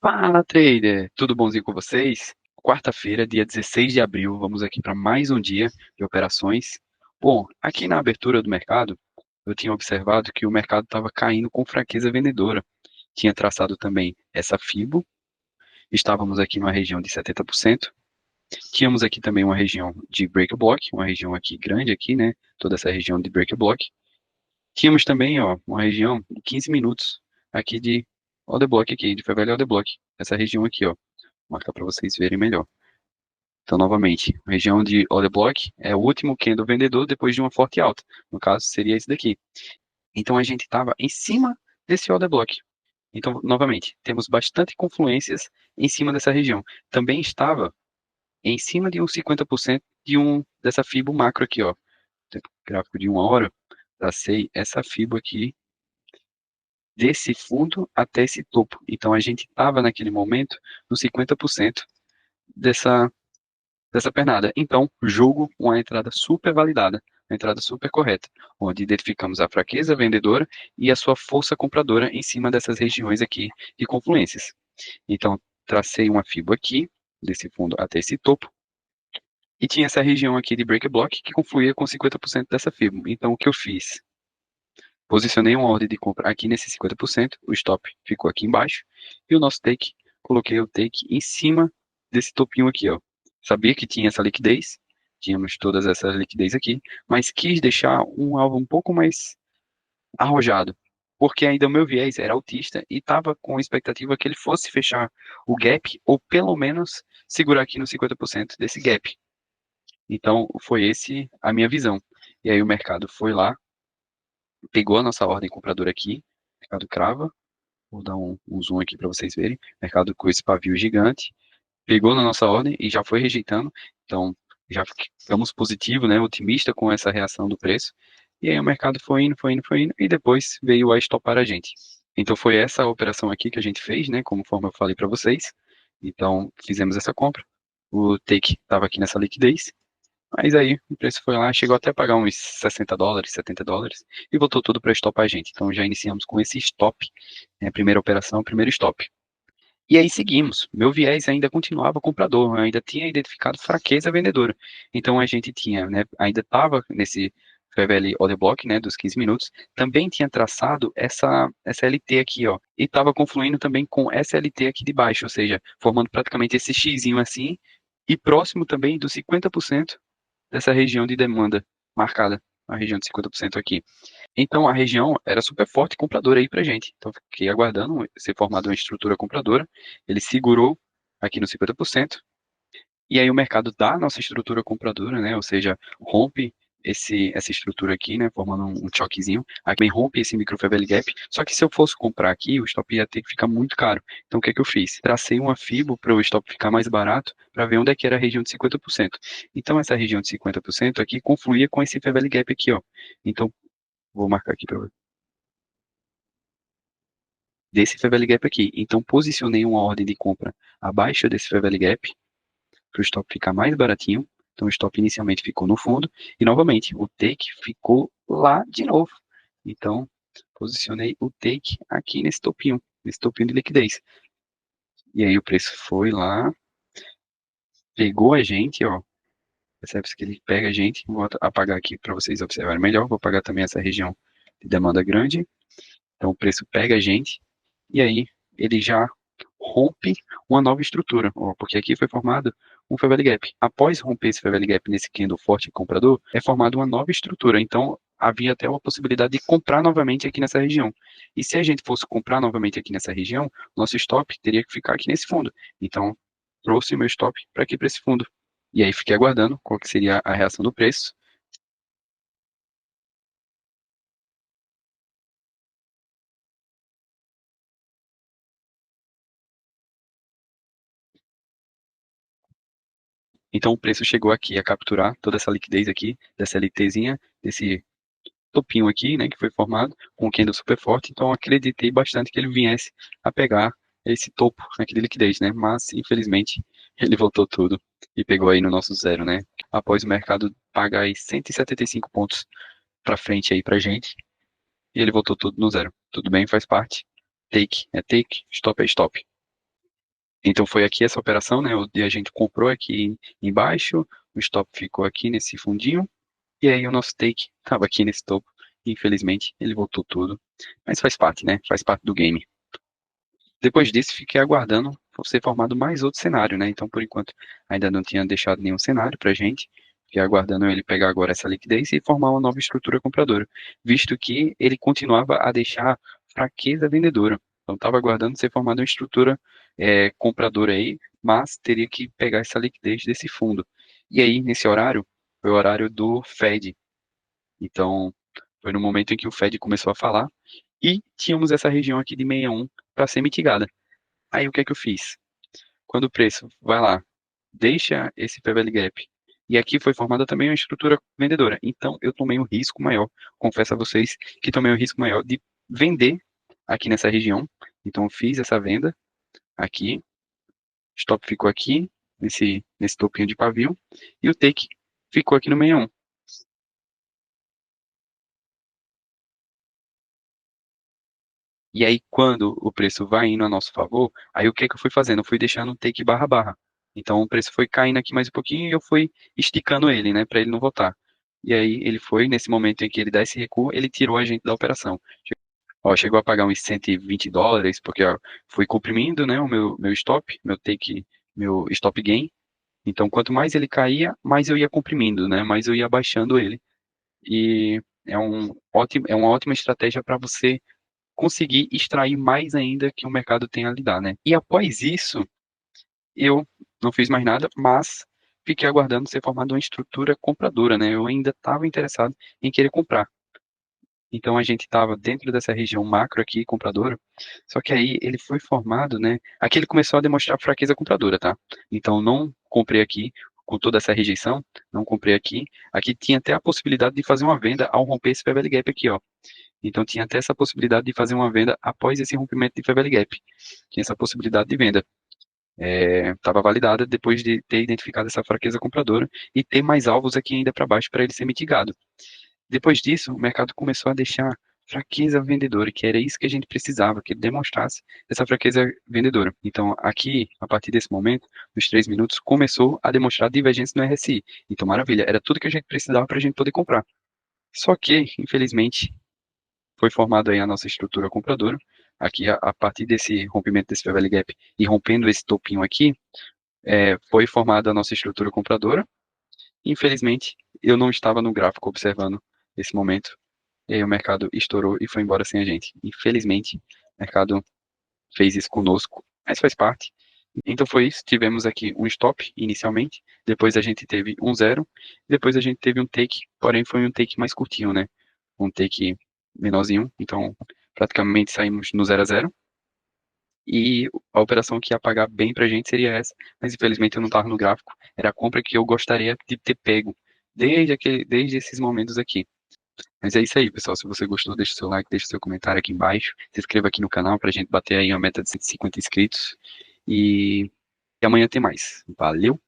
Fala, trader! Tudo bonzinho com vocês? Quarta-feira, dia 16 de abril, vamos aqui para mais um dia de operações. Bom, aqui na abertura do mercado, eu tinha observado que o mercado estava caindo com fraqueza vendedora. Tinha traçado também essa FIBO, estávamos aqui numa região de 70%. Tínhamos aqui também uma região de break block, uma região aqui grande aqui, né? Toda essa região de break block. Tínhamos também, ó, uma região de 15 minutos aqui de order block aqui, de fair value order block. Essa região aqui, ó. Marcar para vocês verem melhor. Então, novamente, região de order block é o último candle vendedor depois de uma forte alta. No caso, seria esse daqui. Então, a gente estava em cima desse order block. Então, novamente, temos bastante confluências em cima dessa região. Também estava em cima de uns 50% dessa FIBO macro aqui, ó. Gráfico de uma hora, tracei essa FIBO aqui desse fundo até esse topo. Então, a gente estava naquele momento no 50% dessa pernada. Então, julgo uma entrada super validada, uma entrada super correta, onde identificamos a fraqueza vendedora e a sua força compradora em cima dessas regiões aqui de confluências. Então, tracei uma FIBO aqui, desse fundo até esse topo, e tinha essa região aqui de break block que confluía com 50% dessa FIBO. Então, o que eu fiz? Posicionei uma ordem de compra aqui nesse 50%, o stop ficou aqui embaixo, e o nosso take, coloquei o take em cima desse topinho aqui, ó. Sabia que tinha essa liquidez, tínhamos todas essas liquidez aqui, mas quis deixar um alvo um pouco mais arrojado, porque ainda o meu viés era altista e estava com a expectativa que ele fosse fechar o gap, ou pelo menos segurar aqui no 50% desse gap. Então, foi esse a minha visão. E aí o mercado foi lá, pegou a nossa ordem compradora aqui, mercado crava, vou dar um zoom aqui para vocês verem, mercado com esse pavio gigante, pegou na nossa ordem e já foi rejeitando, então já ficamos positivo, né, otimista com essa reação do preço, e aí o mercado foi indo, foi indo, foi indo, e depois veio a estopar a gente. Então foi essa operação aqui que a gente fez, né, conforme eu falei para vocês, então fizemos essa compra, o take estava aqui nessa liquidez, mas aí o preço foi lá, chegou até a pagar uns US$ 60, US$ 70, e voltou tudo para stopar a gente. Então já iniciamos com esse stop, né, primeira operação, primeiro stop. E aí seguimos. Meu viés ainda continuava comprador, eu ainda tinha identificado fraqueza vendedora. Então a gente tinha, né, ainda estava nesse Fair Value Order Block, né, dos 15 minutos, também tinha traçado essa LT aqui, ó, e estava confluindo também com essa LT aqui de baixo, ou seja, formando praticamente esse xizinho assim, e próximo também dos 50% dessa região de demanda marcada, a região de 50% aqui. Então a região era super forte compradora aí pra gente. Então fiquei aguardando ser formada uma estrutura compradora. Ele segurou aqui no 50%. E aí o mercado dá a nossa estrutura compradora, né? Ou seja, rompe essa estrutura aqui, né? Formando um choquezinho. Aí também rompe esse micro fair value gap. Só que se eu fosse comprar aqui, o stop ia ter que ficar muito caro. Então o que é que eu fiz? Tracei uma FIBO para o stop ficar mais barato, para ver onde é que era a região de 50%. Então essa região de 50% aqui confluía com esse fair value gap aqui, ó. Então vou marcar aqui para desse fair value gap aqui. Então posicionei uma ordem de compra abaixo desse fair value gap para o stop ficar mais baratinho. Então o stop inicialmente ficou no fundo e novamente o take ficou lá de novo. Então posicionei o take aqui nesse topinho de liquidez. E aí o preço foi lá, pegou a gente, ó. Percebe-se que ele pega a gente. Vou apagar aqui para vocês observarem melhor. Vou apagar também essa região de demanda grande. Então o preço pega a gente e aí ele já rompe uma nova estrutura, ó, porque aqui foi formado um fair value gap. Após romper esse fair value gap nesse candle forte comprador, é formada uma nova estrutura. Então, havia até uma possibilidade de comprar novamente aqui nessa região. E se a gente fosse comprar novamente aqui nessa região, nosso stop teria que ficar aqui nesse fundo. Então, trouxe meu stop para aqui para esse fundo. E aí fiquei aguardando qual que seria a reação do preço. Então o preço chegou aqui a capturar toda essa liquidez aqui, dessa LTzinha, desse topinho aqui, né, que foi formado com um candle super forte, então acreditei bastante que ele viesse a pegar esse topo aqui de liquidez, né, mas infelizmente ele voltou tudo e pegou aí no nosso zero, né, após o mercado pagar aí 175 pontos para frente aí pra gente, e ele voltou tudo no zero. Tudo bem, faz parte. Take é take, stop é stop. Então foi aqui essa operação, né? A gente comprou aqui embaixo, o stop ficou aqui nesse fundinho, e aí o nosso take estava aqui nesse topo. Infelizmente, ele voltou tudo. Mas faz parte, né? Faz parte do game. Depois disso, fiquei aguardando ser formado mais outro cenário, né? Então, por enquanto, ainda não tinha deixado nenhum cenário pra gente. Fiquei aguardando ele pegar agora essa liquidez e formar uma nova estrutura compradora, visto que ele continuava a deixar fraqueza vendedora. Então, estava aguardando ser formada uma estrutura compradora aí, mas teria que pegar essa liquidez desse fundo. E aí, nesse horário, foi o horário do Fed. Então, foi no momento em que o Fed começou a falar e tínhamos essa região aqui de 61 para ser mitigada. Aí o que é que eu fiz? Quando o preço vai lá, deixa esse fair value gap, e aqui foi formada também uma estrutura vendedora. Então eu tomei um risco maior, confesso a vocês que tomei um risco maior de vender aqui nessa região. Então eu fiz essa venda aqui, stop ficou aqui, nesse topinho de pavio, e o take ficou aqui no 61. E aí, quando o preço vai indo a nosso favor, aí o que que eu fui fazendo? Eu fui deixando um take barra barra. Então, o preço foi caindo aqui mais um pouquinho e eu fui esticando ele, né, para ele não voltar. E aí, ele foi, nesse momento em que ele dá esse recuo, ele tirou a gente da operação. Ó, chegou a pagar uns US$ 120, porque ó, fui comprimindo, né, o meu stop, meu stop gain. Então, quanto mais ele caía, mais eu ia comprimindo, né, mais eu ia abaixando ele. E é uma ótima estratégia para você conseguir extrair mais ainda que o mercado tem a lhe dar, né? E após isso, eu não fiz mais nada, mas fiquei aguardando ser formada uma estrutura compradora, né? Eu ainda estava interessado em querer comprar. Então a gente estava dentro dessa região macro aqui, compradora, só que aí ele foi formado, né? Aqui ele começou a demonstrar fraqueza compradora, tá? Então não comprei aqui com toda essa rejeição, não comprei aqui. Aqui tinha até a possibilidade de fazer uma venda ao romper esse Fair Gap aqui, ó. Então tinha até essa possibilidade de fazer uma venda após esse rompimento de Fair Value Gap. Tinha essa possibilidade de venda. Estava validada depois de ter identificado essa fraqueza compradora e ter mais alvos aqui ainda para baixo para ele ser mitigado. Depois disso, o mercado começou a deixar fraqueza vendedora, que era isso que a gente precisava, que ele demonstrasse essa fraqueza vendedora. Então, aqui, a partir desse momento, nos 3 minutos, começou a demonstrar divergência no RSI. Então, maravilha, era tudo que a gente precisava para a gente poder comprar. Só que, infelizmente, foi formada aí a nossa estrutura compradora. Aqui, a partir desse rompimento desse Fair Value Gap e rompendo esse topinho aqui, foi formada a nossa estrutura compradora. Infelizmente, eu não estava no gráfico observando esse momento. E aí o mercado estourou e foi embora sem a gente. Infelizmente, o mercado fez isso conosco, mas faz parte. Então foi isso. Tivemos aqui um stop inicialmente, depois a gente teve um zero, depois a gente teve um take, porém foi um take mais curtinho, né? Um take menorzinho, então praticamente saímos no 0 a 0. E a operação que ia pagar bem pra gente seria essa, mas infelizmente eu não estava no gráfico. Era a compra que eu gostaria de ter pego desde esses momentos aqui. Mas é isso aí, pessoal. Se você gostou, deixa o seu like, deixa o seu comentário aqui embaixo. Se inscreva aqui no canal pra gente bater aí uma meta de 150 inscritos. E amanhã tem mais. Valeu!